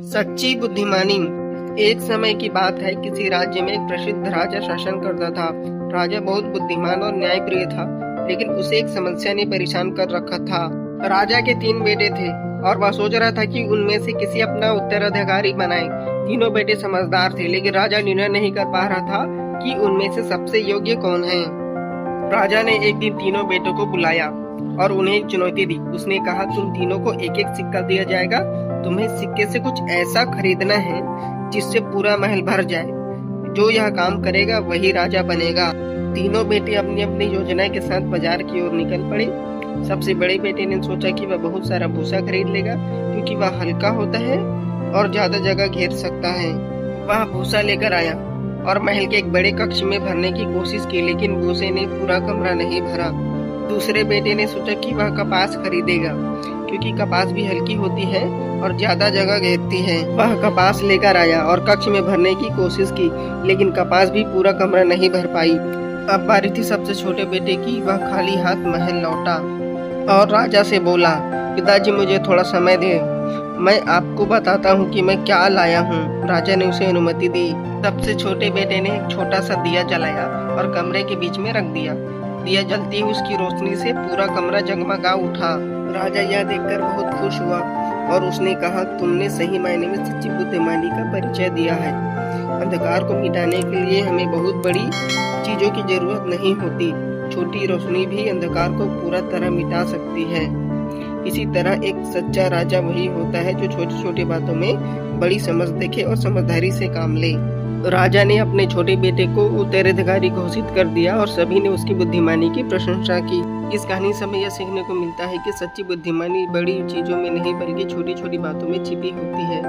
सच्ची बुद्धिमानी। एक समय की बात है, किसी राज्य में एक प्रसिद्ध राजा शासन करता था। राजा बहुत बुद्धिमान और न्यायप्रिय था, लेकिन उसे एक समस्या ने परेशान कर रखा था। राजा के 3 बेटे थे और वह सोच रहा था कि उनमें से किसी अपना उत्तराधिकारी बनाए। तीनों बेटे समझदार थे, लेकिन राजा निर्णय नहीं कर पा रहा था कि उनमें से सबसे योग्य कौन है। राजा ने एक दिन तीनों बेटों को बुलाया और उन्हें एक चुनौती दी। उसने कहा, तुम तीनों को एक एक सिक्का दिया जाएगा। तुम्हें सिक्के से कुछ ऐसा खरीदना है जिससे पूरा महल भर जाए। जो यह काम करेगा वही राजा बनेगा। तीनों बेटे अपनी अपनी योजनाएं के साथ बाजार की ओर निकल पड़े। सबसे बड़े बेटे ने सोचा कि वह बहुत सारा भूसा खरीद लेगा, क्योंकि वह हल्का होता है और ज्यादा जगह घेर सकता है। वह भूसा लेकर आया और महल के एक बड़े कक्ष में भरने की कोशिश की, लेकिन भूसे ने पूरा कमरा नहीं भरा। दूसरे बेटे ने सोचा कि वह कपास खरीदेगा, क्योंकि कपास भी हल्की होती है और ज्यादा जगह घेरती है। वह कपास लेकर आया और कक्ष में भरने की कोशिश की, लेकिन कपास भी पूरा कमरा नहीं भर पाई। अब बारी थी सबसे छोटे बेटे की। वह खाली हाथ महल लौटा और राजा से बोला, पिताजी मुझे थोड़ा समय दे, मैं आपको बताता हूँ कि मैं क्या लाया हूँ। राजा ने उसे अनुमति दी। सबसे छोटे बेटे ने एक छोटा सा दिया जलाया और कमरे के बीच में रख दिया। दिया जलती ही उसकी रोशनी से पूरा कमरा जगमगा उठा। राजा यह देखकर बहुत खुश हुआ और उसने कहा, तुमने सही मायने में सच्ची बुद्धिमानी का परिचय दिया है। अंधकार को मिटाने के लिए हमें बहुत बड़ी चीजों की जरूरत नहीं होती। छोटी रोशनी भी अंधकार को पूरा तरह मिटा सकती है। इसी तरह एक सच्चा राजा वही होता है जो छोटी छोटी बातों में बड़ी समझ देखे और समझदारी से काम ले। राजा ने अपने छोटे बेटे को उत्तराधिकारी घोषित कर दिया और सभी ने उसकी बुद्धिमानी की प्रशंसा की। इस कहानी से हमें यह सीखने को मिलता है कि सच्ची बुद्धिमानी बड़ी चीजों में नहीं बल्कि छोटी छोटी बातों में छिपी होती है।